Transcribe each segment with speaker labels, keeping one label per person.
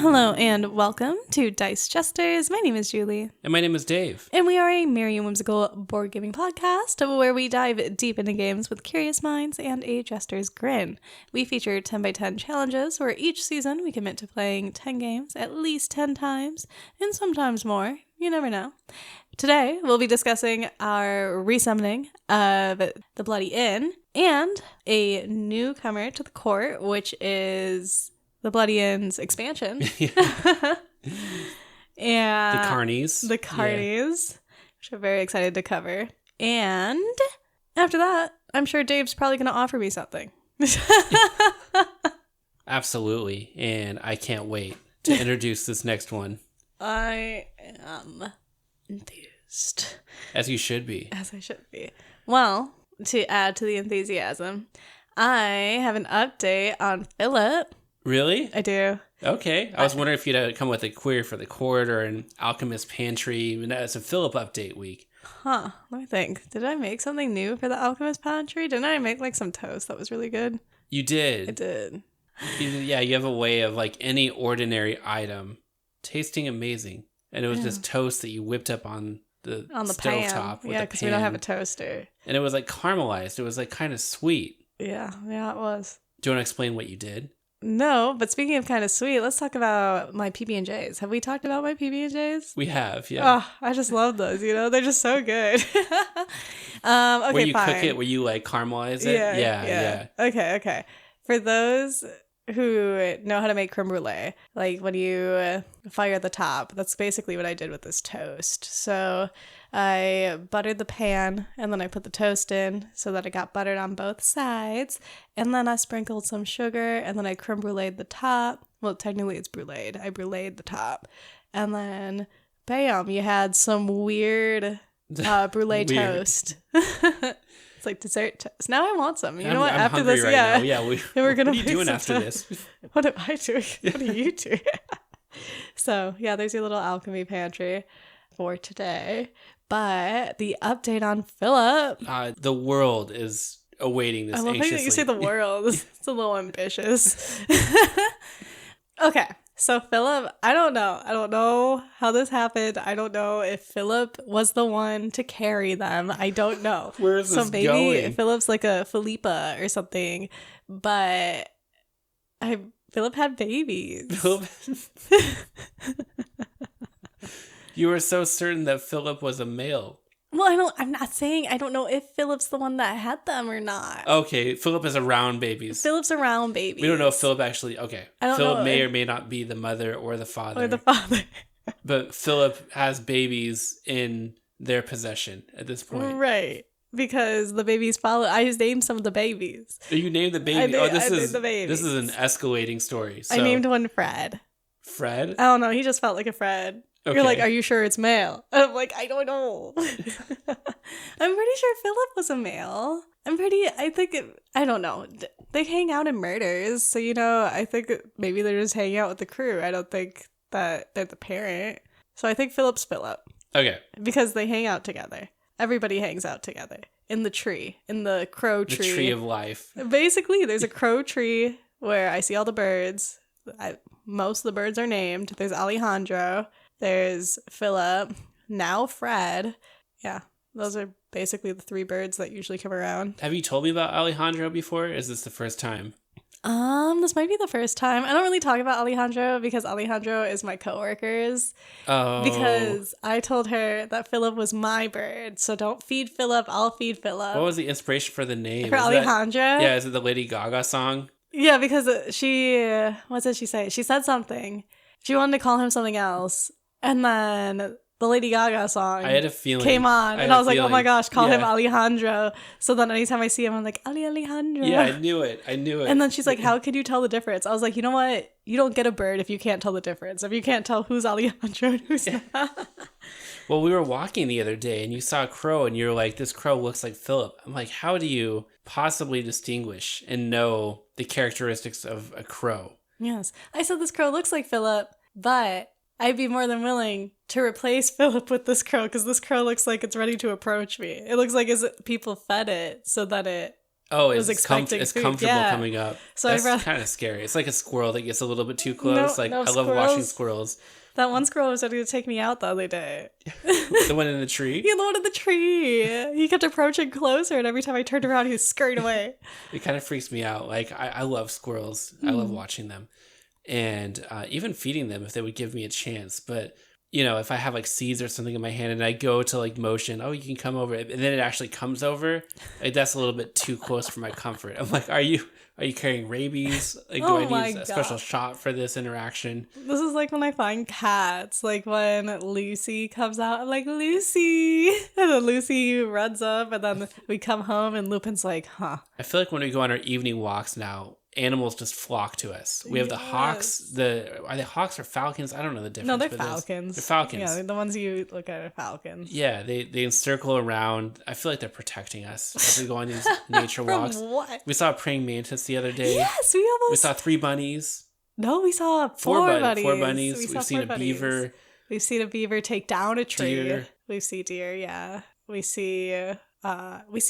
Speaker 1: Hello and welcome to Dice Jesters. My name is Julie.
Speaker 2: And my name is Dave.
Speaker 1: And we are a merry and whimsical board gaming podcast where we dive deep into games with curious minds and a jester's grin. We feature 10 by 10 challenges where each season we commit to playing 10 games at least 10 times and sometimes more. You never know. Today we'll be discussing our resummoning of the Bloody Inn and a newcomer to the court, which is the Bloody Inn's expansion. And
Speaker 2: the Carnies.
Speaker 1: The Carnies, which I'm very excited to cover. And after that, I'm sure Dave's probably going to offer me something.
Speaker 2: Absolutely. And I can't wait to introduce this next one.
Speaker 1: I am enthused.
Speaker 2: As you should be.
Speaker 1: As I should be. Well, to add to the enthusiasm, I have an update on Phillip.
Speaker 2: Really?
Speaker 1: I do.
Speaker 2: Okay. I was wondering if you'd come with a query for the court or an alchemist pantry. And it's a Phillip update week.
Speaker 1: Huh. Let me think. Did I make something new for the alchemist pantry? Didn't I make like some toast that was really good?
Speaker 2: You did.
Speaker 1: I did.
Speaker 2: Yeah, you have a way of like any ordinary item tasting amazing. And it was just toast that you whipped up on the stovetop.
Speaker 1: Yeah, because we don't have a toaster.
Speaker 2: And it was like caramelized. It was like kind of sweet.
Speaker 1: Yeah, it was.
Speaker 2: Do you want to explain what you did?
Speaker 1: No, but speaking of kind of sweet, let's talk about my PB&Js. Have we talked about my PB&Js?
Speaker 2: We have, yeah.
Speaker 1: Oh, I just love those, they're just so good. Okay,
Speaker 2: where you
Speaker 1: fine.
Speaker 2: cook it, where you like caramelize it? Yeah.
Speaker 1: Okay. For those who know how to make creme brulee, like when you fire the top, that's basically what I did with this toast. So I buttered the pan and then I put the toast in so that it got buttered on both sides. And then I sprinkled some sugar and then I creme bruleed the top. Well, technically it's bruleed. I bruleed the top. And then, bam, you had some weird brulee toast. It's like dessert toast. Now I want some. You know what?
Speaker 2: I'm
Speaker 1: after
Speaker 2: hungry
Speaker 1: this,
Speaker 2: right now. Yeah,
Speaker 1: we're gonna
Speaker 2: what are you doing after
Speaker 1: toast.
Speaker 2: this?
Speaker 1: What am I doing? What are you doing? So, yeah, there's your little alchemy pantry for today. But the update on Phillip.
Speaker 2: The world is awaiting this anxiously.
Speaker 1: I love that you say the world. It's a little ambitious. Okay. So Phillip, I don't know how this happened. I don't know if Phillip was the one to carry them. I don't know.
Speaker 2: Where is this going?
Speaker 1: So maybe Phillip's like a Philippa or something. But Phillip had babies.
Speaker 2: You were so certain that Phillip was a male.
Speaker 1: Well, I'm not saying I don't know if Phillip's the one that had them or not.
Speaker 2: Okay, Phillip is around babies.
Speaker 1: Phillip's around babies.
Speaker 2: We don't know if Phillip actually... Okay,
Speaker 1: I don't
Speaker 2: Phillip
Speaker 1: know
Speaker 2: may or may not be the mother or the father.
Speaker 1: But
Speaker 2: Phillip has babies in their possession at this point.
Speaker 1: Right. Because the babies follow. I just named some of the babies.
Speaker 2: You named the baby. This is
Speaker 1: the babies.
Speaker 2: This is an escalating story. So.
Speaker 1: I named one Fred.
Speaker 2: Fred?
Speaker 1: I don't know. He just felt like a Fred.
Speaker 2: Okay.
Speaker 1: You're like, are you sure it's male? And I'm like, I don't know. I'm pretty sure Phillip was a male. I don't know. They hang out in murders. So, I think maybe they're just hanging out with the crew. I don't think that they're the parent. So I think Phillip's Phillip.
Speaker 2: Okay.
Speaker 1: Because they hang out together. Everybody hangs out together. In the tree. In the crow tree.
Speaker 2: The tree of life.
Speaker 1: Basically, there's a crow tree where I see all the birds. Most of the birds are named. There's Alejandro. There's Phillip. Now Fred. Yeah, those are basically the three birds that usually come around.
Speaker 2: Have you told me about Alejandro before? Is this the first time?
Speaker 1: This might be the first time. I don't really talk about Alejandro because Alejandro is my coworker's.
Speaker 2: Oh.
Speaker 1: Because I told her that Phillip was my bird, so don't feed Phillip, I'll feed Phillip.
Speaker 2: What was the inspiration for the name?
Speaker 1: For Alejandro?
Speaker 2: Is it the Lady Gaga song?
Speaker 1: Yeah, because what did she say? She said something. She wanted to call him something else. And then the Lady Gaga song
Speaker 2: I had a feeling.
Speaker 1: came on. And I was like, oh my gosh, call him Alejandro. So then anytime I see him, I'm like, Alejandro.
Speaker 2: Yeah, I knew it.
Speaker 1: And then she's like, how could you tell the difference? I was like, you know what? You don't get a bird if you can't tell the difference. If you can't tell who's Alejandro and who's not.
Speaker 2: Well, we were walking the other day and you saw a crow and you were like, this crow looks like Phillip. I'm like, how do you possibly distinguish and know the characteristics of a crow?
Speaker 1: Yes. I said this crow looks like Phillip, but I'd be more than willing to replace Phillip with this crow because this crow looks like it's ready to approach me. It looks like people fed it so that it
Speaker 2: Oh,
Speaker 1: was
Speaker 2: it's
Speaker 1: expecting food.
Speaker 2: comfortable
Speaker 1: Yeah.
Speaker 2: coming up.
Speaker 1: So
Speaker 2: That's kind of scary. It's like a squirrel that gets a little bit too close.
Speaker 1: No,
Speaker 2: I
Speaker 1: no,
Speaker 2: love watching
Speaker 1: squirrels.
Speaker 2: squirrels.
Speaker 1: That one squirrel was ready to take me out the other day.
Speaker 2: The one in the tree?
Speaker 1: Yeah, the one in the tree. He kept approaching closer, and every time I turned around, he was scurried away.
Speaker 2: It kind of freaks me out. Like, I love squirrels. I love watching them. And even feeding them if they would give me a chance. But, if I have like seeds or something in my hand and I go to like motion, oh, you can come over. And then it actually comes over. Like, that's a little bit too close for my comfort. I'm like, are you carrying rabies? Like, do I need a special shot for this interaction?
Speaker 1: This is like when I find cats. Like when Lucy comes out, I'm like, Lucy! And then Lucy runs up, and then we come home, and Lupin's like, huh.
Speaker 2: I feel like when we go on our evening walks now, animals just flock to us. We have the hawks. Are they hawks or falcons? I don't know the difference.
Speaker 1: No, they're falcons.
Speaker 2: They're falcons.
Speaker 1: Yeah, the ones you look at are falcons.
Speaker 2: Yeah, they encircle around. I feel like they're protecting us as we go on these nature walks.
Speaker 1: What?
Speaker 2: We saw a praying mantis the other day.
Speaker 1: Yes,
Speaker 2: we saw 3 bunnies.
Speaker 1: No, we saw four bunnies.
Speaker 2: 4 bunnies. We've seen a beaver.
Speaker 1: We've seen a beaver take down a tree.
Speaker 2: Deer.
Speaker 1: We see deer. Yeah, we see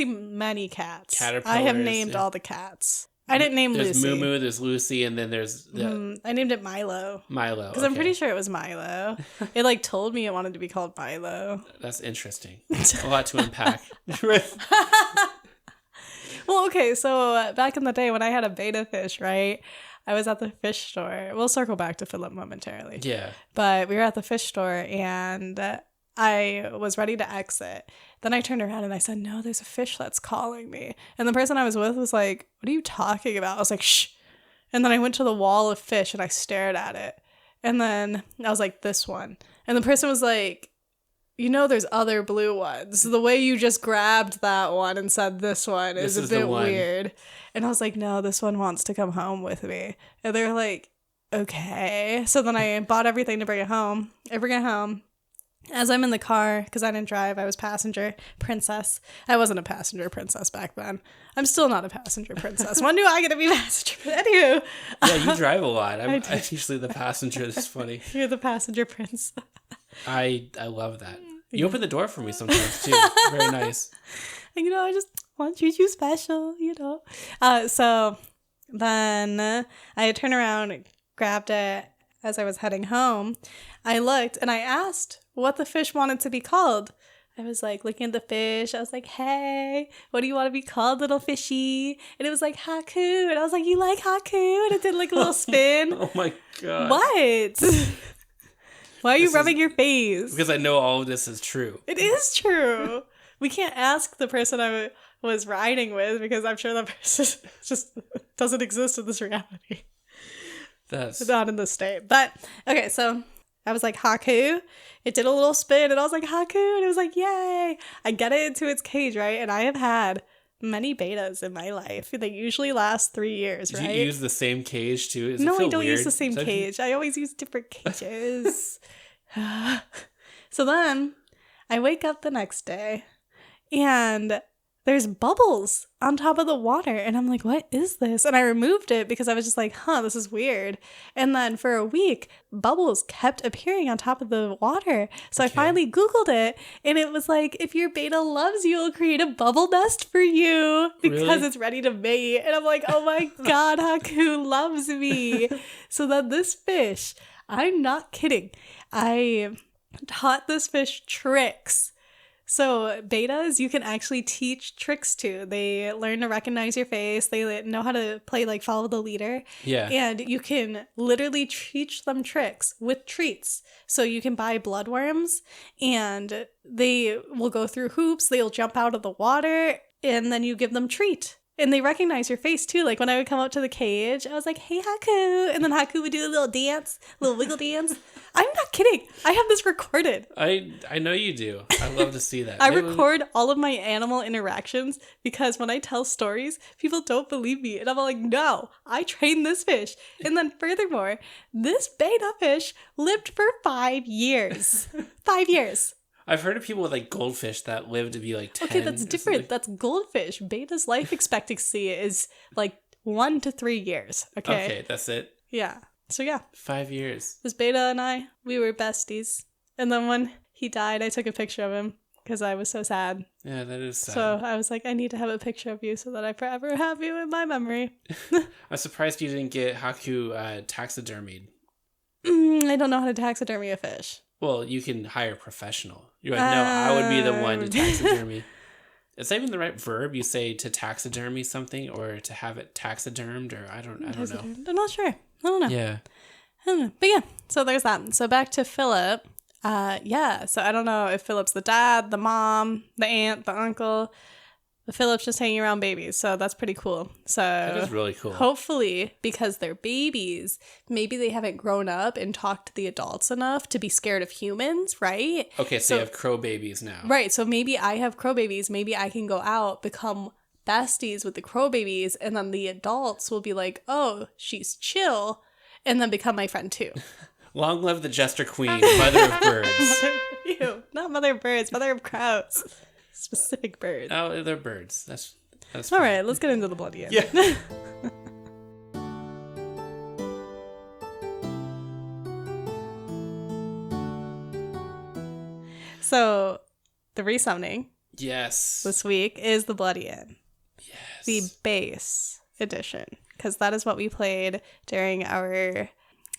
Speaker 1: many cats.
Speaker 2: Caterpillars.
Speaker 1: I have named all the cats. I didn't name
Speaker 2: Lucy.
Speaker 1: Lucy.
Speaker 2: There's Moo, there's Lucy, and then there's
Speaker 1: I named it Milo.
Speaker 2: Milo.
Speaker 1: Because I'm pretty sure it was Milo. It like told me it wanted to be called Milo.
Speaker 2: That's interesting. A lot to unpack.
Speaker 1: Well, okay, so back in the day when I had a beta fish, right? I was at the fish store. We'll circle back to Phillip momentarily.
Speaker 2: Yeah.
Speaker 1: But we were at the fish store and I was ready to exit. Then I turned around and I said, no, there's a fish that's calling me. And the person I was with was like, what are you talking about? I was like, shh. And then I went to the wall of fish and I stared at it. And then I was like, this one. And the person was like, there's other blue ones. The way you just grabbed that one and said this one is a bit weird. And I was like, no, this one wants to come home with me. And they're like, okay. So then I bought everything to bring it home. I bring it home. As I'm in the car, because I didn't drive, I was passenger princess. I wasn't a passenger princess back then. I'm still not a passenger princess. When do I get to be passenger? Anywho.
Speaker 2: Yeah, you drive a lot. I'm usually the passenger. That's funny.
Speaker 1: You're the passenger prince.
Speaker 2: I love that. You open the door for me sometimes, too. Very nice.
Speaker 1: I just want to treat you special, So then I turned around, grabbed it as I was heading home. I looked and I asked what the fish wanted to be called. I was like looking at the fish. I was like, hey, what do you want to be called, little fishy? And it was like, Haku. And I was like, you like Haku? And it did like a little spin.
Speaker 2: Oh my God.
Speaker 1: What? Why are you rubbing your face?
Speaker 2: Because I know all of this is true.
Speaker 1: It is true. We can't ask the person I was riding with because I'm sure that person just doesn't exist in this reality.
Speaker 2: That's
Speaker 1: not in this state. But, okay, so I was like, Haku. It did a little spin, and I was like, Haku. And it was like, yay. I get it into its cage, right? And I have had many betas in my life. They usually last 3 years, right?
Speaker 2: Do you use the same cage, too? Does
Speaker 1: no,
Speaker 2: it feel
Speaker 1: I don't
Speaker 2: weird?
Speaker 1: use the same cage. I always use different cages. So then I wake up the next day, and there's bubbles on top of the water. And I'm like, what is this? And I removed it because I was just like, this is weird. And then for a week, bubbles kept appearing on top of the water. So I finally Googled it. And it was like, if your beta loves you, it'll create a bubble nest for you because it's ready to mate. And I'm like, oh my God, Haku loves me. So then this fish, I'm not kidding. I taught this fish tricks. So betas, you can actually teach tricks to. They learn to recognize your face. They know how to play like follow the leader.
Speaker 2: Yeah.
Speaker 1: And you can literally teach them tricks with treats. So you can buy bloodworms and they will go through hoops. They'll jump out of the water and then you give them treat. And they recognize your face too. Like when I would come up to the cage, I was like, hey, Haku. And then Haku would do a little dance, a little wiggle dance. I'm not kidding. I have this recorded.
Speaker 2: I know you do. I love to see that.
Speaker 1: I record all of my animal interactions because when I tell stories, people don't believe me. And I'm like, no, I trained this fish. And then furthermore, this beta fish lived for 5 years. 5 years.
Speaker 2: I've heard of people with like goldfish that live to be like 10.
Speaker 1: Okay, that's different. That's goldfish. Beta's life expectancy is like 1 to 3 years.
Speaker 2: Okay, that's it.
Speaker 1: Yeah. So yeah.
Speaker 2: 5 years.
Speaker 1: This beta and I, we were besties. And then when he died, I took a picture of him. because I was so sad.
Speaker 2: Yeah, that is sad.
Speaker 1: So I was like, I need to have a picture of you so that I forever have you in my memory.
Speaker 2: I'm surprised you didn't get Haku taxidermied.
Speaker 1: I don't know how to taxidermy a fish.
Speaker 2: Well, you can hire a professional. You're like, no, I would be the one to taxidermy. Is that even the right verb? You say to taxidermy something or to have it taxidermed, or I don't know.
Speaker 1: I'm not sure. I don't know.
Speaker 2: Yeah.
Speaker 1: I don't know. But yeah, so there's that. So back to Philip. Yeah, so I don't know if Philip's the dad, the mom, the aunt, the uncle. But Philip's just hanging around babies, so that's pretty cool. So
Speaker 2: that is really cool.
Speaker 1: Hopefully, because they're babies, maybe they haven't grown up and talked to the adults enough to be scared of humans, right?
Speaker 2: Okay, so you have crow babies now.
Speaker 1: Right, so maybe I have crow babies. Maybe I can go out, become besties with the crow babies, and then the adults will be like, oh, she's chill, and then become my friend too.
Speaker 2: Long live the Jester Queen, mother of birds.
Speaker 1: Ew, not mother of birds, mother of crows. Specific birds.
Speaker 2: Oh, they're birds. That's
Speaker 1: all right. Let's get into the bloody end.
Speaker 2: Yeah.
Speaker 1: So, the resummoning.
Speaker 2: Yes.
Speaker 1: This week is the bloody end.
Speaker 2: Yes.
Speaker 1: The base edition, because that is what we played during our,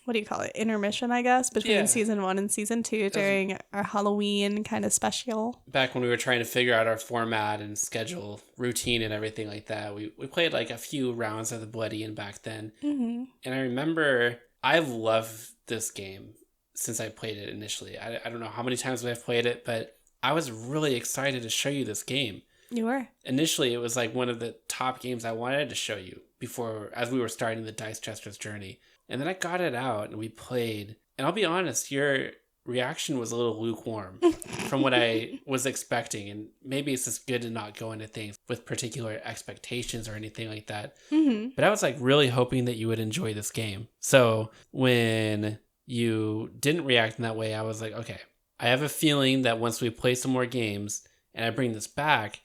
Speaker 1: what do you call it, intermission, I guess, between season 1 and season 2 during our Halloween kind of special.
Speaker 2: Back when we were trying to figure out our format and schedule routine and everything like that, we played like a few rounds of the bloody end back then. Mm-hmm. And I remember I've loved this game since I played it initially. I don't know how many times I've played it, but I was really excited to show you this game.
Speaker 1: You were.
Speaker 2: Initially, it was like one of the top games I wanted to show you before, as we were starting the Dice Chester's journey. And then I got it out and we played. And I'll be honest, your reaction was a little lukewarm from what I was expecting. And maybe it's just good to not go into things with particular expectations or anything like that. Mm-hmm. But I was like really hoping that you would enjoy this game. So when you didn't react in that way, I was like, okay, I have a feeling that once we play some more games and I bring this back,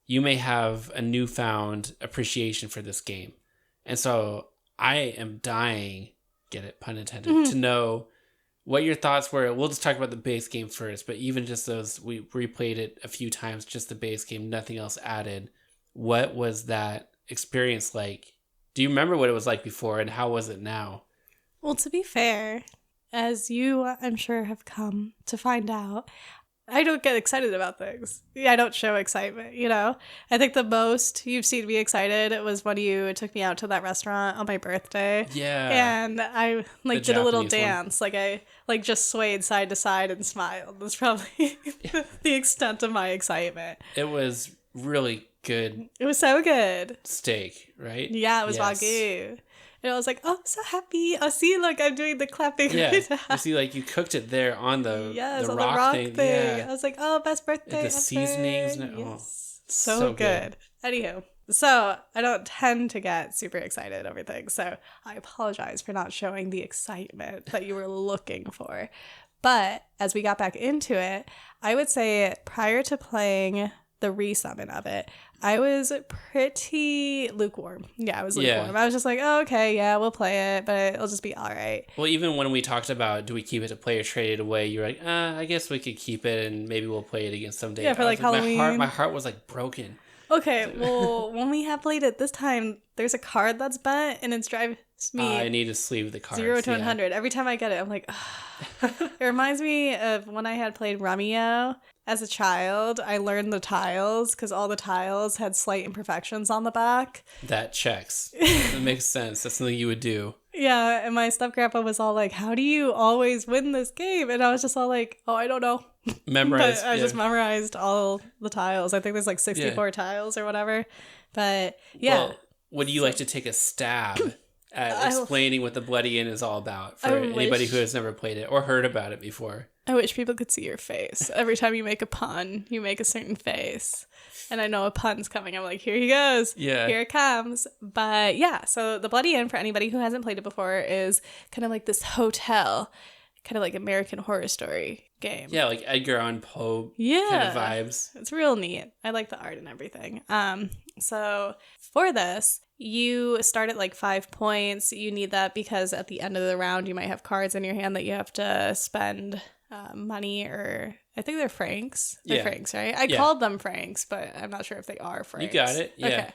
Speaker 2: you may have a newfound appreciation for this game. And so I am dying, get it, pun intended, to know what your thoughts were. We'll just talk about the base game first, but even just those, we replayed it a few times, just the base game, nothing else added. What was that experience like? Do you remember what it was like before and how was it now?
Speaker 1: Well, to be fair, as you, I'm sure, have come to find out, I don't get excited about things. I don't show excitement, you know? I think the most you've seen me excited was when you took me out to that restaurant on my birthday.
Speaker 2: Yeah.
Speaker 1: And I did a little dance. One. I just swayed side to side and smiled. That's probably the extent of my excitement.
Speaker 2: It was really good.
Speaker 1: It was so good.
Speaker 2: Steak, right?
Speaker 1: Yeah, it was Wagyu. And I was like, oh, I'm so happy. I see, I'm doing the clapping right now.
Speaker 2: You see, you cooked it there on the
Speaker 1: the rock thing.
Speaker 2: Yeah.
Speaker 1: I was like, oh, best birthday
Speaker 2: the seasonings.
Speaker 1: Yes. Oh, so good. Anywho, so I don't tend to get super excited over things. So I apologize for not showing the excitement that you were looking for. But as we got back into it, I would say prior to playing the resummon of it, I was pretty lukewarm. Yeah, I was lukewarm. Yeah. I was just like, oh, okay, yeah, we'll play it, but it'll just be all right.
Speaker 2: Well, even when we talked about, do we keep it to play or trade it away, you were like, I guess we could keep it and maybe we'll play it again someday.
Speaker 1: Yeah, for Halloween.
Speaker 2: My heart was broken.
Speaker 1: Okay, well, when we have played it this time, there's a card that's bent and it's drives me.
Speaker 2: I need to sleeve the cards.
Speaker 1: 0 to 100. Every time I get it, I'm like, it reminds me of when I had played Romeo. As a child, I learned the tiles because all the tiles had slight imperfections on the back.
Speaker 2: That checks. That makes sense. That's something you would do.
Speaker 1: Yeah, and my step-grandpa was all like, how do you always win this game? And I was just all like, oh, I don't know.
Speaker 2: Memorized.
Speaker 1: I just memorized all the tiles. I think there's 64 tiles or whatever. But yeah. Well,
Speaker 2: would you like to take a stab at explaining what the Bloody Inn is all about for anybody who has never played it or heard about it before?
Speaker 1: I wish people could see your face. Every time you make a pun, you make a certain face. And I know a pun's coming. I'm like, here he goes.
Speaker 2: Yeah.
Speaker 1: Here it comes. But yeah, so the Bloody Inn, for anybody who hasn't played it before, is kind of like this hotel, kind of like American Horror Story game.
Speaker 2: Yeah, like Edgar Allan Poe kind of vibes.
Speaker 1: It's real neat. I like the art and everything. So for this, you start at 5 points. You need that because at the end of the round, you might have cards in your hand that you have to spend money or I think they're francs. They're
Speaker 2: Yeah.
Speaker 1: francs, right? I called them francs, but I'm not sure if they are francs.
Speaker 2: You got it. Yeah.
Speaker 1: Okay.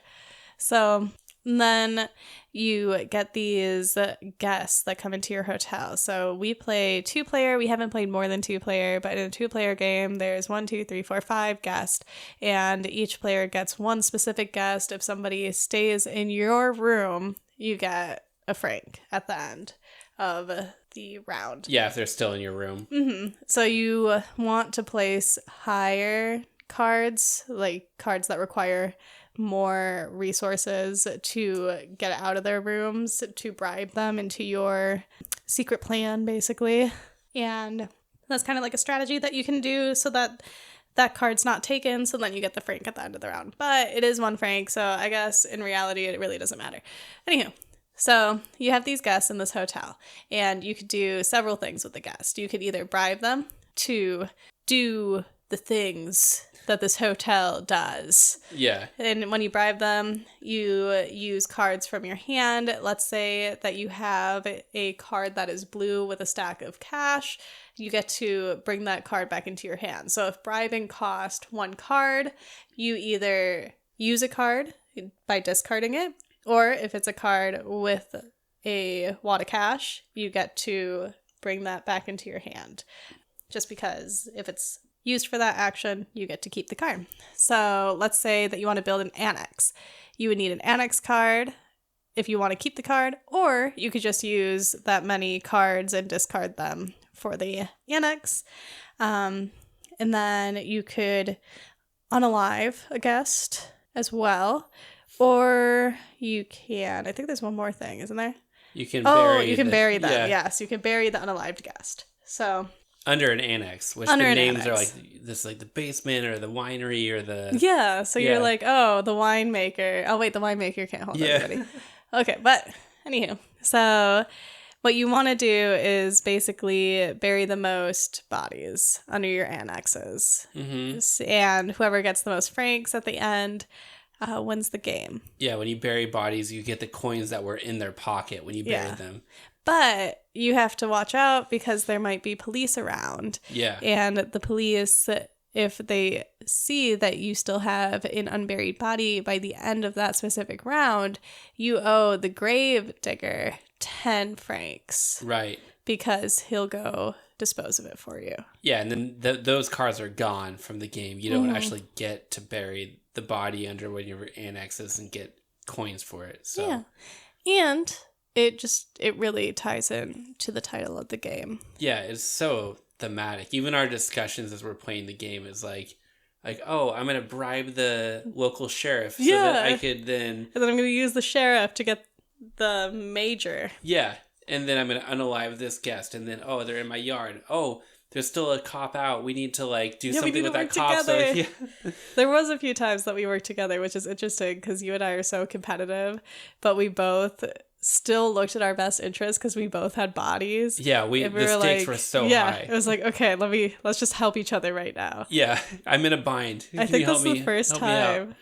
Speaker 1: So then you get these guests that come into your hotel. So we play 2-player. We haven't played more than 2-player, but in a 2-player game, there's 1, 2, 3, 4, 5 guests, and each player gets one specific guest. If somebody stays in your room, you get a franc at the end of the round.
Speaker 2: Yeah, if they're still in your room.
Speaker 1: Mm-hmm. So you want to place higher cards, like cards that require more resources to get out of their rooms, to bribe them into your secret plan, basically. And that's kind of like a strategy that you can do so that that card's not taken, so then you get the franc at the end of the round. But it is 1 franc, so I guess in reality it really doesn't matter. Anywho, so you have these guests in this hotel, and you could do several things with the guest. You could either bribe them to do the things that this hotel does.
Speaker 2: Yeah.
Speaker 1: And when you bribe them, you use cards from your hand. Let's say that you have a card that is blue with a stack of cash. You get to bring that card back into your hand. So if bribing cost 1 card, you either use a card by discarding it, or if it's a card with a wad of cash, you get to bring that back into your hand. Just because if it's used for that action, you get to keep the card. So let's say that you want to build an annex. You would need an annex card if you want to keep the card, or you could just use that many cards and discard them for the annex. And then you could unalive a guest as well, or you can, I think there's one more thing, isn't there?
Speaker 2: You can
Speaker 1: bury them.
Speaker 2: Yeah.
Speaker 1: Yes, you can bury the unalived guest. So
Speaker 2: under an annex, which the names are like this, like the basement or the winery or the...
Speaker 1: Yeah, so you're like, oh, the winemaker. Oh, wait, the winemaker can't hold everybody. Okay, but anywho, so what you want to do is basically bury the most bodies under your annexes. Mm-hmm. And whoever gets the most francs at the end wins the game. Yeah,
Speaker 2: when you bury bodies, you get the coins that were in their pocket when you buried them.
Speaker 1: But you have to watch out because there might be police around.
Speaker 2: Yeah.
Speaker 1: And the police, if they see that you still have an unburied body by the end of that specific round, you owe the grave digger 10 francs.
Speaker 2: Right.
Speaker 1: Because he'll go dispose of it for you.
Speaker 2: Yeah, and then those cards are gone from the game. You don't actually get to bury the body under one of your annexes and get coins for it. So.
Speaker 1: Yeah. And it really ties in to the title of the game. Yeah,
Speaker 2: it's so thematic. Even our discussions as we're playing the game is like, oh, I'm going to bribe the local sheriff so that I could then...
Speaker 1: And then I'm going to use the sheriff to get the major.
Speaker 2: Yeah, and then I'm going to unalive this guest, and then, oh, they're in my yard. Oh, there's still a cop out. We need to do something with that cop. So,
Speaker 1: There was a few times that we worked together, which is interesting because you and I are so competitive, but we both still looked at our best interest because we both had bodies.
Speaker 2: Yeah, the stakes were so high.
Speaker 1: Yeah, it was like, okay, let's just help each other right now.
Speaker 2: Yeah, I'm in a bind.
Speaker 1: I think this is the first time,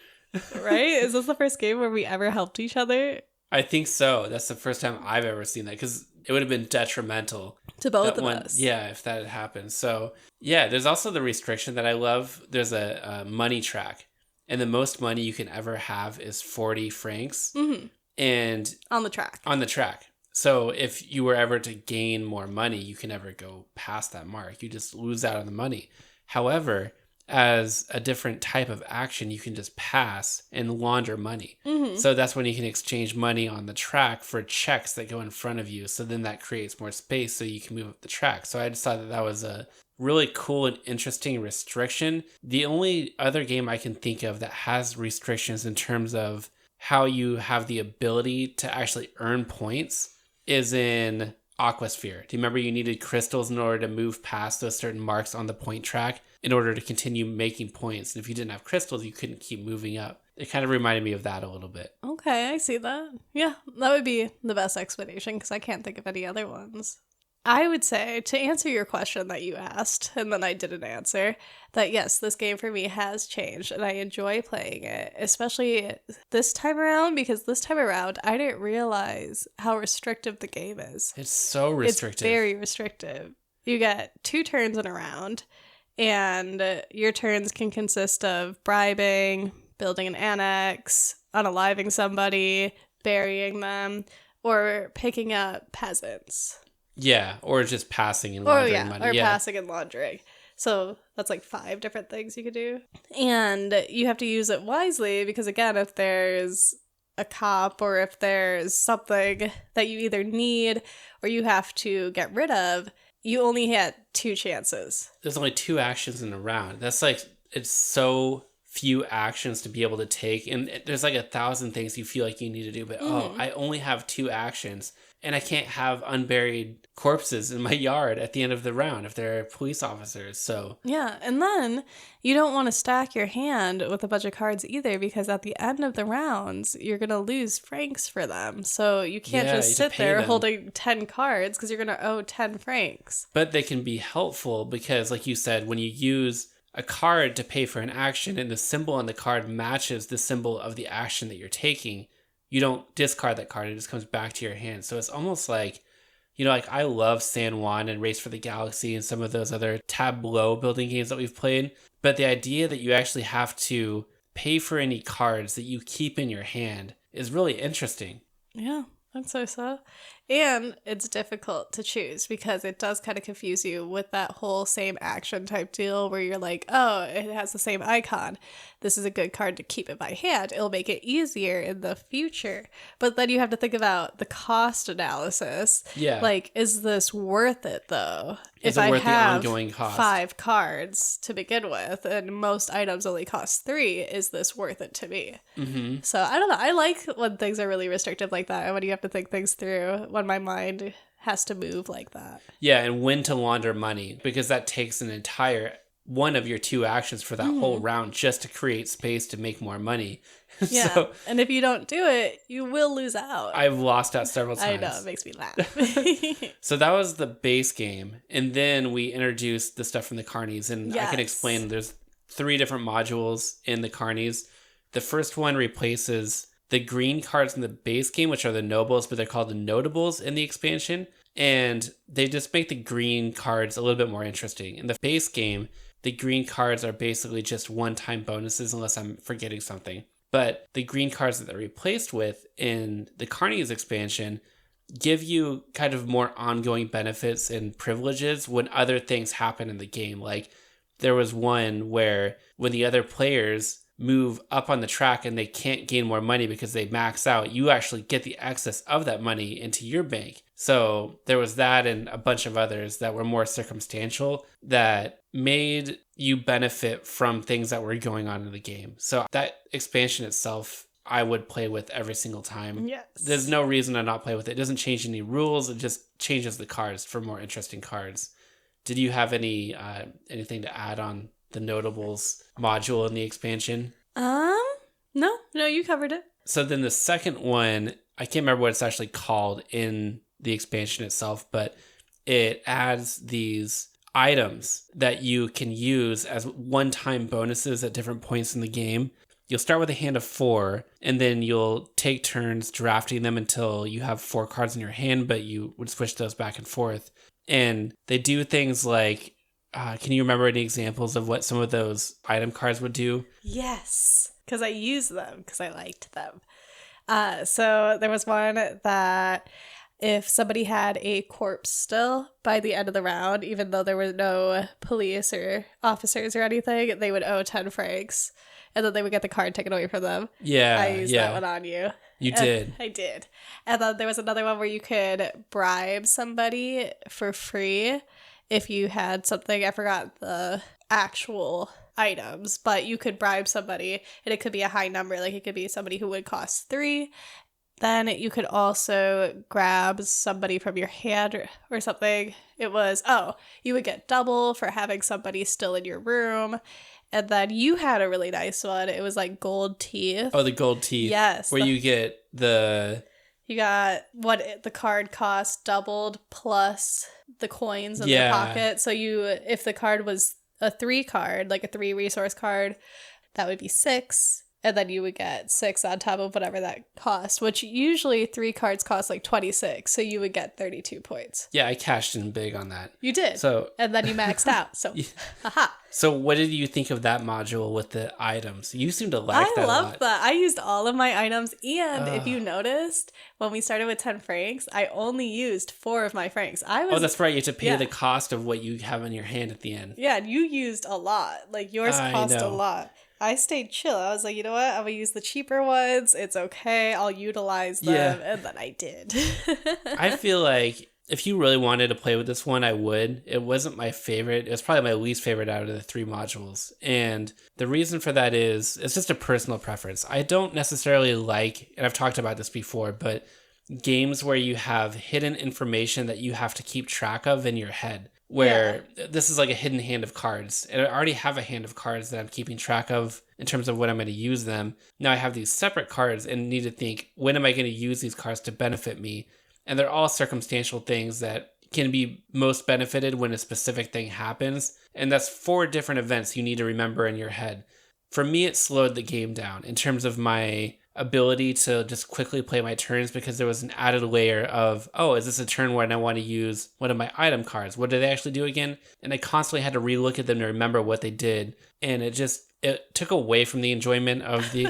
Speaker 1: right? Is this the first game where we ever helped each other?
Speaker 2: I think so. That's the first time I've ever seen that because it would have been detrimental
Speaker 1: to both of us.
Speaker 2: Yeah, if that had happened. So, yeah, there's also the restriction that I love. There's a money track, and the most money you can ever have is 40 francs. Mm-hmm. And
Speaker 1: on the track.
Speaker 2: So if you were ever to gain more money, you can never go past that mark. You just lose out on the money. However, as a different type of action, you can just pass and launder money. Mm-hmm. So that's when you can exchange money on the track for checks that go in front of you. So then that creates more space so you can move up the track. So I just thought that was a really cool and interesting restriction. The only other game I can think of that has restrictions in terms of how you have the ability to actually earn points is in Aquasphere. Do you remember you needed crystals in order to move past those certain marks on the point track in order to continue making points? And if you didn't have crystals, you couldn't keep moving up. It kind of reminded me of that a little bit.
Speaker 1: Okay, I see that. Yeah, that would be the best explanation because I can't think of any other ones. I would say, to answer your question that you asked, and then I didn't answer, that yes, this game for me has changed, and I enjoy playing it, especially this time around, because this time around, I didn't realize how restrictive the game is.
Speaker 2: It's so restrictive.
Speaker 1: It's very restrictive. You get 2 turns in a round, And your turns can consist of bribing, building an annex, unaliving somebody, burying them, or picking up peasants.
Speaker 2: Yeah, or just passing and laundering money.
Speaker 1: Or passing and laundering. So that's like 5 different things you could do. And you have to use it wisely because, again, if there's a cop or if there's something that you either need or you have to get rid of, you only had 2 chances.
Speaker 2: There's only 2 actions in a round. That's like, it's so few actions to be able to take. And there's like 1,000 things you feel like you need to do, but I only have 2 actions. And I can't have unburied corpses in my yard at the end of the round if they're police officers. So
Speaker 1: yeah, and then you don't want to stack your hand with a bunch of cards either, because at the end of the rounds, you're going to lose francs for them. So you can't just sit there holding 10 cards because you're going to owe 10 francs.
Speaker 2: But they can be helpful because, like you said, when you use a card to pay for an action and the symbol on the card matches the symbol of the action that you're taking, you don't discard that card. It just comes back to your hand. So it's almost like, you know, like I love San Juan and Race for the Galaxy and some of those other tableau building games that we've played. But the idea that you actually have to pay for any cards that you keep in your hand is really interesting.
Speaker 1: Yeah, I'd say so. And it's difficult to choose because it does kind of confuse you with that whole same action type deal where you're like, oh, it has the same icon. This is a good card to keep in my hand. It'll make it easier in the future. But then you have to think about the cost analysis.
Speaker 2: Yeah.
Speaker 1: Like, is this worth it though?
Speaker 2: Is it worth the ongoing cost?
Speaker 1: 5 cards to begin with, and most items only cost 3, is this worth it to me?
Speaker 2: Mm-hmm.
Speaker 1: So I don't know. I like when things are really restrictive like that, and when you have to think things through, when my mind has to move like that.
Speaker 2: Yeah, and when to launder money, because that takes an entire one of your 2 actions for that whole round just to create space to make more money.
Speaker 1: Yeah,
Speaker 2: so,
Speaker 1: and if you don't do it, you will lose out.
Speaker 2: I've lost out several times.
Speaker 1: I know, it makes me laugh.
Speaker 2: So that was the base game, and then we introduced the stuff from the Carnies, and
Speaker 1: Yes.
Speaker 2: I can explain there's 3 different modules in the Carnies. The first one replaces the green cards in the base game, which are the nobles, but they're called the notables in the expansion, and they just make the green cards a little bit more interesting. In the base game, the green cards are basically just one-time bonuses unless I'm forgetting something. But the green cards that they're replaced with in the Carnies expansion give you kind of more ongoing benefits and privileges when other things happen in the game. Like there was one where when the other players move up on the track and they can't gain more money because they max out, you actually get the excess of that money into your bank. So there was that and a bunch of others that were more circumstantial that made you benefit from things that were going on in the game. So that expansion itself, I would play with every single time.
Speaker 1: Yes.
Speaker 2: There's no reason to not play with it. It doesn't change any rules. It just changes the cards for more interesting cards. Did you have anything to add on the notables module in the expansion?
Speaker 1: No, you covered it.
Speaker 2: So then the second one, I can't remember what it's actually called in the expansion itself, but it adds these items that you can use as one-time bonuses at different points in the game. You'll start with a hand of 4, and then you'll take turns drafting them until you have 4 cards in your hand, but you would switch those back and forth. And they do things like, can you remember any examples of what some of those item cards would do?
Speaker 1: Yes, because I used them because I liked them. So there was one that if somebody had a corpse still by the end of the round, even though there were no police or officers or anything, they would owe 10 francs. And then they would get the card taken away from them.
Speaker 2: Yeah,
Speaker 1: I used that one on you.
Speaker 2: You did.
Speaker 1: I did. And then there was another one where you could bribe somebody for free if you had something. I forgot the actual items, but you could bribe somebody, and it could be a high number. Like it could be somebody who would cost 3. Then you could also grab somebody from your hand or something. It was, you would get double for having somebody still in your room. And then you had a really nice one. It was like gold teeth.
Speaker 2: Oh, the gold teeth.
Speaker 1: Yes.
Speaker 2: Where you get the...
Speaker 1: You got what the card cost doubled plus the coins in the pocket. So if the card was a 3 card, like a 3 resource card, that would be 6. and then you would get 6 on top of whatever that cost, which usually 3 cards cost like 26, so you would get 32 points.
Speaker 2: Yeah, I cashed in big on that.
Speaker 1: You did.
Speaker 2: So
Speaker 1: and then you maxed out. So, haha.
Speaker 2: So what did you think of that module with the items? You seem to like that a lot.
Speaker 1: I love that. I used all of my items, and if you noticed, when we started with 10 francs, I only used 4 of my francs.
Speaker 2: Oh, that's right. You have to pay the cost of what you have in your hand at the end.
Speaker 1: Yeah, and you used a lot. Like, yours cost a lot. I stayed chill. I was like, you know what? I'm going to use the cheaper ones. It's okay. I'll utilize them. Yeah. And then I did.
Speaker 2: I feel like if you really wanted to play with this one, I would. It wasn't my favorite. It was probably my least favorite out of the 3 modules. And the reason for that is it's just a personal preference. I don't necessarily like, and I've talked about this before, but games where you have hidden information that you have to keep track of in your head. Where this is like a hidden hand of cards. And I already have a hand of cards that I'm keeping track of in terms of when I'm going to use them. Now I have these separate cards and need to think, when am I going to use these cards to benefit me? And they're all circumstantial things that can be most benefited when a specific thing happens. And that's 4 different events you need to remember in your head. For me, it slowed the game down in terms of my ability to just quickly play my turns, because there was an added layer of, oh, is this a turn when I want to use one of my item cards? What do they actually do again? And I constantly had to relook at them to remember what they did. And it took away from the enjoyment of the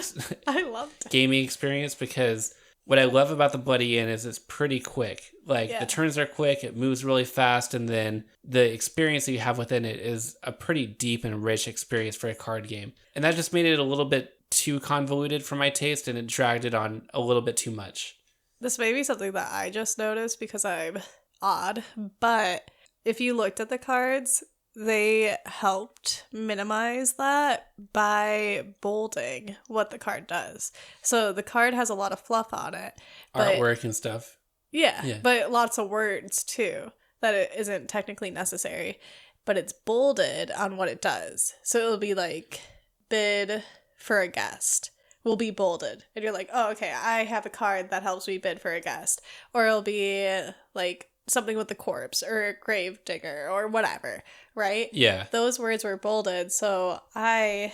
Speaker 1: I loved it.
Speaker 2: Gaming experience, because what I love about the Bloody Inn is it's pretty quick. Like, the turns are quick, it moves really fast, and then the experience that you have within it is a pretty deep and rich experience for a card game. And that just made it a little bit too convoluted for my taste, and it dragged it on a little bit too much.
Speaker 1: This may be something that I just noticed because I'm odd, but if you looked at the cards, they helped minimize that by bolding what the card does. So the card has a lot of fluff on it.
Speaker 2: Artwork and stuff.
Speaker 1: Yeah, but lots of words too that it isn't technically necessary, but it's bolded on what it does. So it'll be like, bid for a guest will be bolded, and you're like, oh, okay, I have a card that helps me bid for a guest. Or it'll be like something with the corpse or a grave digger or whatever, right?
Speaker 2: Yeah,
Speaker 1: those words were bolded, so I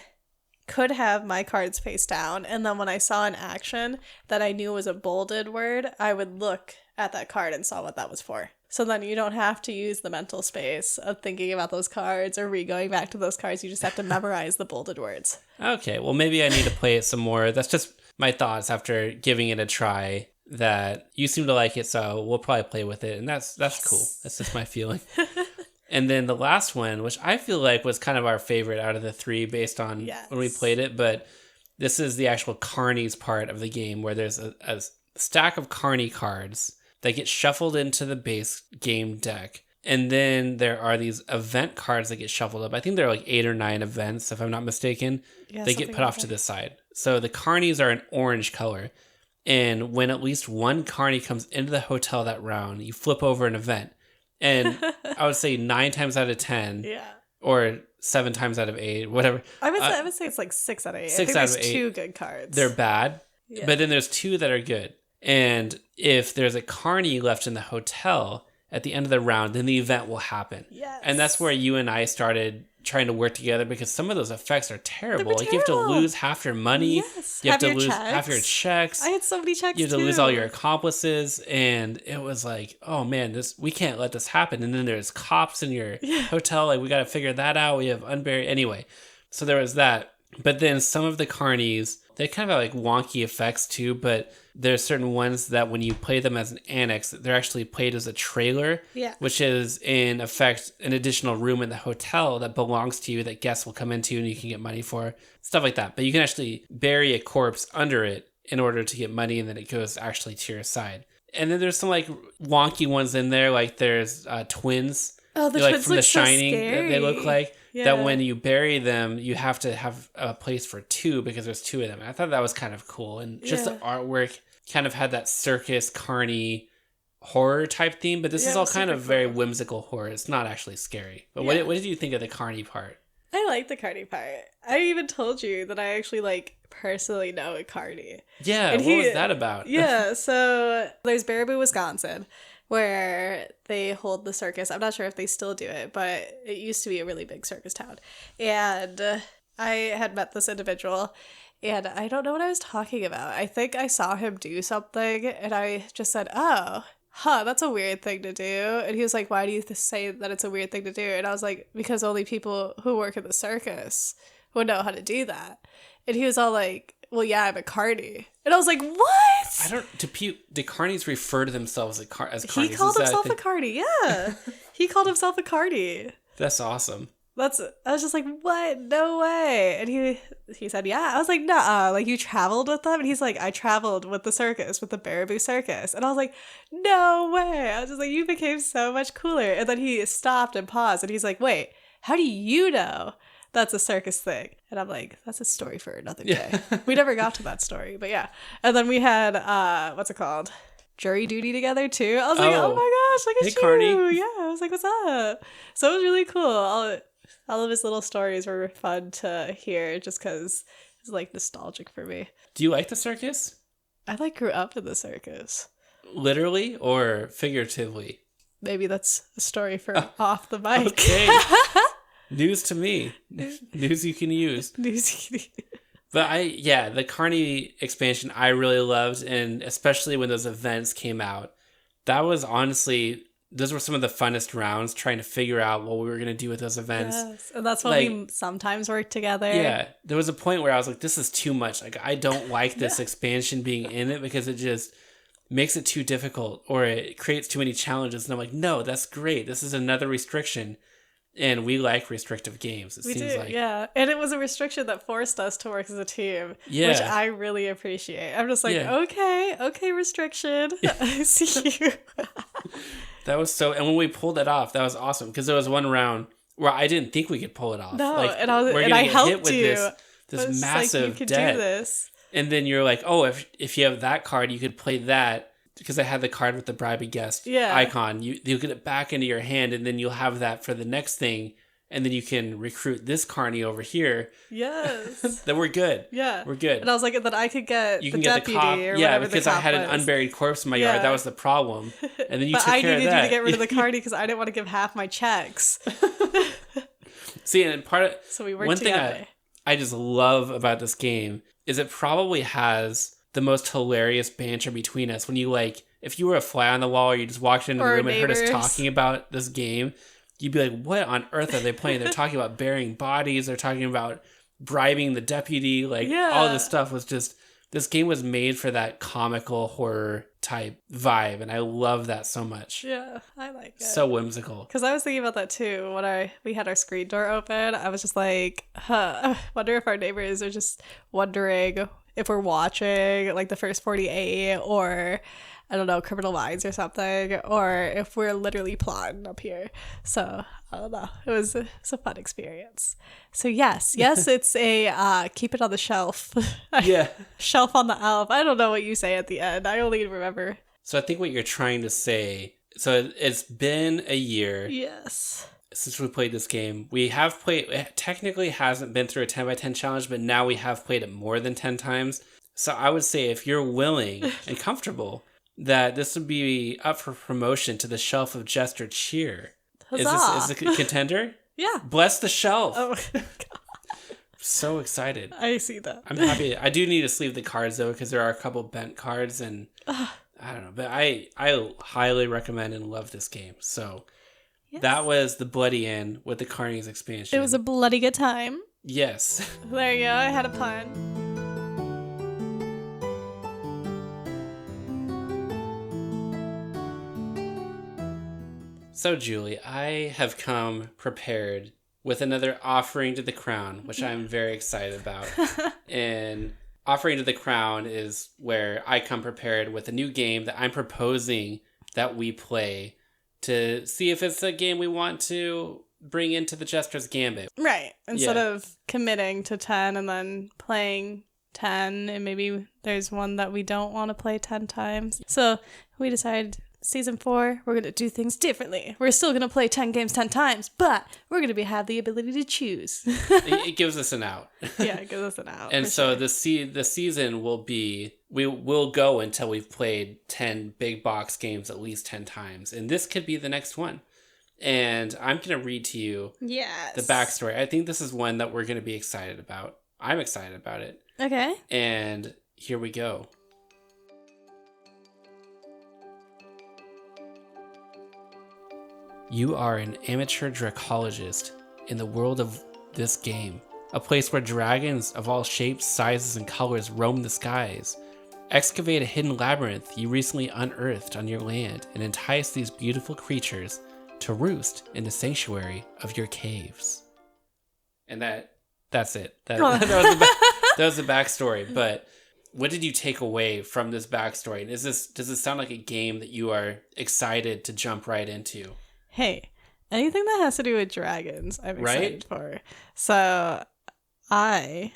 Speaker 1: could have my cards face down, and then when I saw an action that I knew was a bolded word, I would look at that card and saw what that was for. So then you don't have to use the mental space of thinking about those cards or going back to those cards. You just have to memorize the bolded words.
Speaker 2: Okay, well, maybe I need to play it some more. That's just my thoughts after giving it a try, that you seem to like it, so we'll probably play with it. And that's cool. That's just my feeling. And then the last one, which I feel like was kind of our favorite out of the 3 based on when we played it, but this is the actual Carnies part of the game, where there's a stack of Carney cards that get shuffled into the base game deck. And then there are these event cards that get shuffled up. I think there are like 8 or 9 events, if I'm not mistaken. Yeah, they get put off to the side. So the Carnies are an orange color. And when at least one Carney comes into the hotel that round, you flip over an event. And I would say 9 times out of 10, or 7 times out of 8, whatever.
Speaker 1: I would say it's like 6 out of 8.
Speaker 2: 6
Speaker 1: I think
Speaker 2: out
Speaker 1: there's
Speaker 2: of 8.
Speaker 1: 2 good cards.
Speaker 2: They're bad, but then there's 2 that are good. And if there's a Carney left in the hotel at the end of the round, then the event will happen.
Speaker 1: Yes.
Speaker 2: And that's where you and I started trying to work together, because some of those effects are terrible. Like, you have to lose half your money.
Speaker 1: Yes.
Speaker 2: You have to lose half your checks.
Speaker 1: I had so many checks.
Speaker 2: You have to lose all your accomplices. And it was like, oh man, we can't let this happen. And then there's cops in your hotel. Like, we got to figure that out. We have unburied. Anyway, so there was that. But then some of the Carnies, they kind of have like wonky effects too, but there's certain ones that when you play them as an annex, they're actually played as a trailer, which is in effect an additional room in the hotel that belongs to you that guests will come into and you can get money for, stuff like that. But you can actually bury a corpse under it in order to get money, and then it goes actually to your side. And then there's some like wonky ones in there, like there's twins.
Speaker 1: Oh, the
Speaker 2: twins
Speaker 1: like from
Speaker 2: The
Speaker 1: look
Speaker 2: Shining,
Speaker 1: so scary.
Speaker 2: They look like. That when you bury them, you have to have a place for 2 because there's 2 of them. And I thought that was kind of cool. And just the artwork kind of had that circus, Carney horror type theme. But this is all kind of very whimsical horror. It's not actually scary. But what did you think of the Carney part?
Speaker 1: I like the Carney part. I even told you that I actually like personally know a Carney.
Speaker 2: Yeah, and what was that about?
Speaker 1: So there's Baraboo, Wisconsin, where they hold the circus. I'm not sure if they still do it, but it used to be a really big circus town. And I had met this individual, And I don't know what I was talking about. I think I saw him do something and I just said, oh, that's a weird thing to do. And he was like, why do you say that it's a weird thing to do? And I was like, because only people who work in the circus would know how to do that. And he was all like, well, yeah, I'm a Carney. And I was like, what?
Speaker 2: I don't, do Carnies refer to themselves as Carnies?
Speaker 1: He called himself a Carney, yeah. He called himself a Carney.
Speaker 2: That's awesome.
Speaker 1: I was just like, what? No way. And he said, yeah. I was like, nah, like you traveled with them? And he's like, I traveled with the circus, with the Baraboo Circus. And I was like, no way. I was just like, you became so much cooler. And then he stopped and paused and he's like, wait, how do you know that's a circus thing? And I'm like, that's a story for another day. We never got to that story, but yeah. And then we had, what's it called? Jury duty together too. I was like, oh my gosh, look at you.
Speaker 2: Carney.
Speaker 1: Yeah, I was like, what's up? So it was really cool. All of his little stories were fun to hear just because it's like nostalgic for me.
Speaker 2: Do you like the circus?
Speaker 1: I like grew up in the circus.
Speaker 2: Literally or figuratively?
Speaker 1: Maybe that's a story for off the mic.
Speaker 2: Okay. News to me. News you can use.
Speaker 1: News you can use.
Speaker 2: But the Carney expansion I really loved, and especially when those events came out, that was honestly, those were some of the funnest rounds trying to figure out what we were going to do with those events.
Speaker 1: Yes, and that's when we sometimes work together.
Speaker 2: Yeah, there was a point where I was like, this is too much. Like, I don't like this expansion being in it because it just makes it too difficult or it creates too many challenges. And I'm like, no, that's great. This is another restriction. And we like restrictive games, it seems like.
Speaker 1: Yeah. And it was a restriction that forced us to work as a team, which I really appreciate. I'm just like, okay, restriction. I see you.
Speaker 2: That was and when we pulled it off, that was awesome. Because there was one round where I didn't think we could pull it off.
Speaker 1: No,
Speaker 2: like,
Speaker 1: and I helped you.
Speaker 2: This massive
Speaker 1: like, you could
Speaker 2: debt.
Speaker 1: do this.
Speaker 2: And then you're like, oh, if you have that card, you could play that. Because I had the card with the bribey guest icon. You'll get it back into your hand, and then you'll have that for the next thing. And then you can recruit this Carney over here.
Speaker 1: Yes.
Speaker 2: Then we're good.
Speaker 1: Yeah.
Speaker 2: We're good.
Speaker 1: And I was like, then I could get the deputy
Speaker 2: the cop.
Speaker 1: or whatever
Speaker 2: Yeah, because
Speaker 1: the cop
Speaker 2: I had
Speaker 1: was.
Speaker 2: an unburied corpse in my yard. That was the problem. And then you took care of that.
Speaker 1: But I needed you to get rid of the Carney because I didn't want to give half my checks.
Speaker 2: See, and
Speaker 1: so we worked together.
Speaker 2: Thing I just love about this game is it probably has the most hilarious banter between us. When you if you were a fly on the wall or you just walked into the room and heard us talking about this game, you'd be like, what on earth are they playing? They're talking about burying bodies. They're talking about bribing the deputy. All this stuff was just, this game was made for that comical horror type vibe. And I love that so much.
Speaker 1: Yeah, I like it.
Speaker 2: So whimsical.
Speaker 1: Because I was thinking about that too. When we had our screen door open, I was just like, I wonder if our neighbors are just wondering if we're watching the first 48 or I don't know, Criminal Minds or something, or if we're literally plotting up here. So I don't know. It's a fun experience. So yes, it's a keep it on the shelf.
Speaker 2: Yeah.
Speaker 1: Shelf on the elf. I don't know what you say at the end. I only remember.
Speaker 2: So I think what you're trying to say, so it's been a year.
Speaker 1: Yes.
Speaker 2: Since we played this game. We have played, it technically hasn't been through a 10x10 challenge, but now we have played it more than 10 times. So I would say if you're willing and comfortable, that this would be up for promotion to the Shelf of Jester Cheer.
Speaker 1: Huzzah.
Speaker 2: Is this a contender?
Speaker 1: Yeah.
Speaker 2: Bless the shelf.
Speaker 1: Oh, God.
Speaker 2: So excited.
Speaker 1: I see that.
Speaker 2: I'm happy. I do need to sleeve the cards, though, because there are a couple bent cards, and I don't know. But I highly recommend and love this game. So that was the Bloody End with the Carnies expansion.
Speaker 1: It was a bloody good time.
Speaker 2: Yes.
Speaker 1: There you go. I had a pun.
Speaker 2: So, Julie, I have come prepared with another offering to the crown, which I'm very excited about. And offering to the crown is where I come prepared with a new game that I'm proposing that we play to see if it's a game we want to bring into the Jester's Gambit.
Speaker 1: Right. Instead of committing to 10 and then playing 10, and maybe there's one that we don't want to play 10 times. So we decided Season 4, we're going to do things differently. We're still going to play 10 games 10 times, but we're going to have the ability to choose.
Speaker 2: It gives us an out.
Speaker 1: Yeah, it gives us an out.
Speaker 2: And so the season will be, we'll go until we've played 10 big box games at least 10 times. And this could be the next one. And I'm going to read to you the backstory. I think this is one that we're going to be excited about. I'm excited about it.
Speaker 1: Okay.
Speaker 2: And here we go. You are an amateur dracologist in the world of this game, a place where dragons of all shapes, sizes, and colors roam the skies. Excavate a hidden labyrinth you recently unearthed on your land and entice these beautiful creatures to roost in the sanctuary of your caves. And that's it. That was the backstory. But what did you take away from this backstory? And does it sound like a game that you are excited to jump right into?
Speaker 1: Hey, anything that has to do with dragons, I'm excited for. So I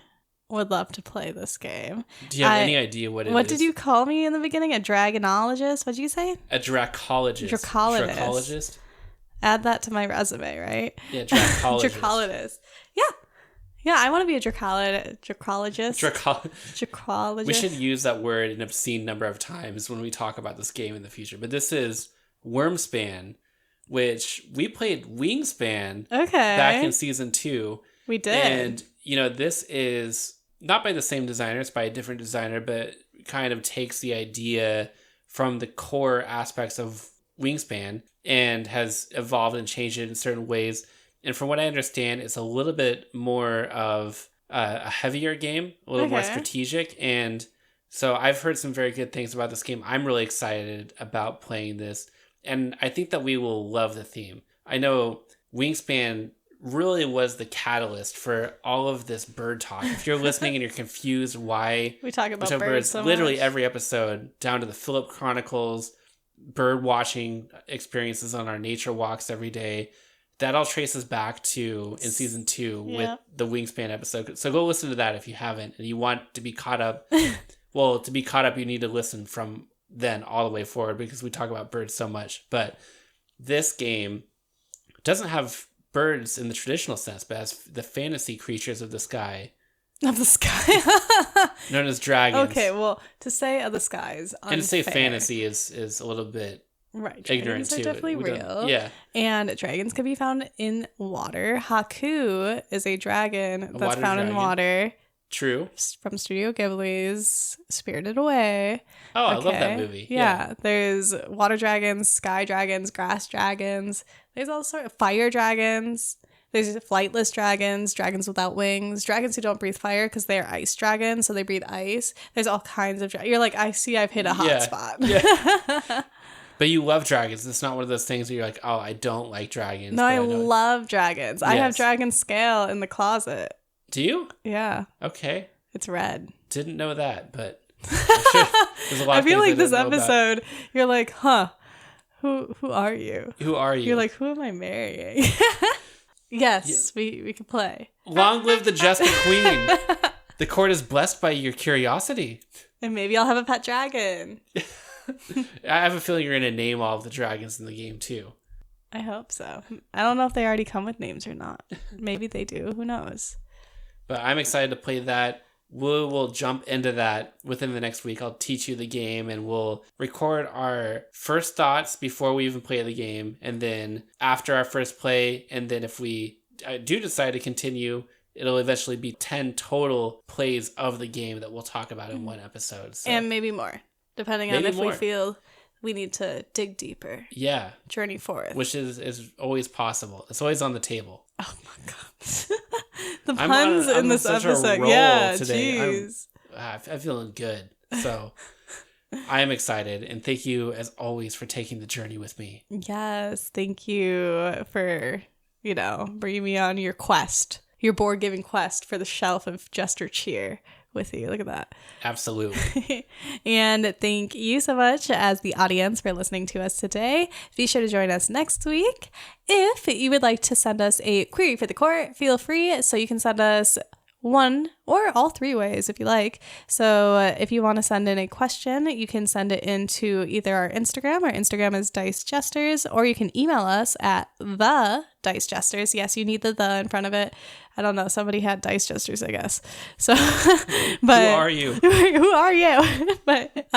Speaker 1: would love to play this game.
Speaker 2: Do you have any idea what it is?
Speaker 1: What did you call me in the beginning? A dragonologist? What'd you say?
Speaker 2: A dracologist. Dracologist.
Speaker 1: Add that to my resume, right?
Speaker 2: Yeah, dracologist.
Speaker 1: Dracologist. Yeah, I want to be a dracologist. Dracologist.
Speaker 2: We should use that word an obscene number of times when we talk about this game in the future. But this is Wormspan, which we played Wingspan back in season 2.
Speaker 1: We did.
Speaker 2: And, this is not by the same designer, it's by a different designer, but kind of takes the idea from the core aspects of Wingspan and has evolved and changed it in certain ways. And from what I understand, it's a little bit more of a heavier game, a little more strategic. And so I've heard some very good things about this game. I'm really excited about playing this. And I think that we will love the theme. I know Wingspan really was the catalyst for all of this bird talk. If you're listening and you're confused why
Speaker 1: we talk about birds so
Speaker 2: literally
Speaker 1: much.
Speaker 2: Every episode, down to the Phillip Chronicles, bird watching experiences on our nature walks every day, that all traces back to in season 2 with the Wingspan episode. So go listen to that if you haven't and you want to be caught up. Well, to be caught up, you need to listen from then all the way forward because we talk about birds so much. But this game doesn't have birds in the traditional sense, but has the fantasy creatures of the sky.
Speaker 1: Of the sky?
Speaker 2: Known as dragons.
Speaker 1: Okay, well, to say of the sky is unfair.
Speaker 2: And to say fantasy is a little bit ignorant too.
Speaker 1: Dragons are definitely real.
Speaker 2: Yeah.
Speaker 1: And dragons can be found in water. Haku is a dragon that's found in water.
Speaker 2: True.
Speaker 1: From Studio Ghibli's Spirited Away.
Speaker 2: Oh, I love that movie.
Speaker 1: Yeah. There's water dragons, sky dragons, grass dragons. There's all sorts of fire dragons. There's flightless dragons, dragons without wings, dragons who don't breathe fire because they're ice dragons, so they breathe ice. There's all kinds of dragons. You're like, I see I've hit a hot spot.
Speaker 2: Yeah. But you love dragons. It's not one of those things where you're like, oh, I don't like dragons.
Speaker 1: No, I love dragons. Yes. I have dragon scale in the closet.
Speaker 2: Do you?
Speaker 1: Yeah.
Speaker 2: Okay.
Speaker 1: It's red.
Speaker 2: Didn't know that, but I'm sure there's a lot
Speaker 1: I
Speaker 2: of
Speaker 1: feel
Speaker 2: things
Speaker 1: like this episode, you're like, huh, who are you?
Speaker 2: Who are you?
Speaker 1: You're like, who am I marrying? Yes, we can play.
Speaker 2: Long live the Jester Queen. The court is blessed by your curiosity.
Speaker 1: And maybe I'll have a pet dragon.
Speaker 2: I have a feeling you're going to name all of the dragons in the game, too.
Speaker 1: I hope so. I don't know if they already come with names or not. Maybe they do. Who knows?
Speaker 2: But I'm excited to play that. We'll jump into that within the next week. I'll teach you the game and we'll record our first thoughts before we even play the game. And then after our first play, and then if we do decide to continue, it'll eventually be 10 total plays of the game that we'll talk about in one episode. So.
Speaker 1: And maybe more, depending on if we feel we need to dig deeper.
Speaker 2: Yeah.
Speaker 1: Journey forth.
Speaker 2: Which is always possible. It's always on the table.
Speaker 1: Oh my God. The puns in this episode. Yeah, jeez.
Speaker 2: I'm feeling good. So I am excited. And thank you, as always, for taking the journey with me.
Speaker 1: Yes. Thank you for, bringing me on your quest, your board giving quest for the Shelf of Jester Cheer with you. Look at that.
Speaker 2: Absolutely.
Speaker 1: And thank you so much as the audience for listening to us today. Be sure to join us next week. If you would like to send us a query for the court, feel free. So you can send us one or all 3 ways if you like. So if you want to send in a question, you can send it into either our Instagram. Our Instagram is Dice Jesters, or you can email us at the Dice Jesters. Yes, you need the in front of it. I don't know. Somebody had Dice Jesters, I guess. So, but
Speaker 2: who are you?
Speaker 1: Who are you? But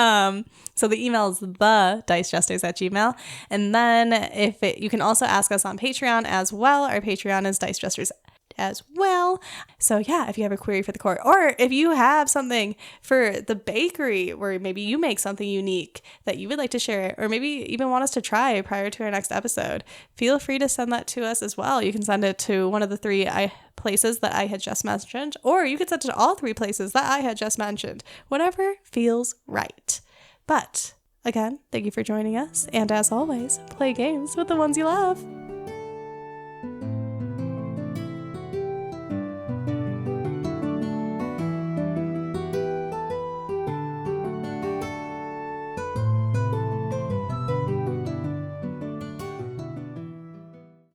Speaker 1: so the email is the dicejesters@gmail.com. And then you can also ask us on Patreon as well. Our Patreon is Dice Jesters as well. So yeah, if you have a query for the court, or if you have something for the bakery where maybe you make something unique that you would like to share, or maybe even want us to try prior to our next episode, feel free to send that to us as well. You can send it to one of the three places that I had just mentioned, or you could send it to all three places that I had just mentioned, whatever feels right. But again, thank you for joining us, and as always, play games with the ones you love.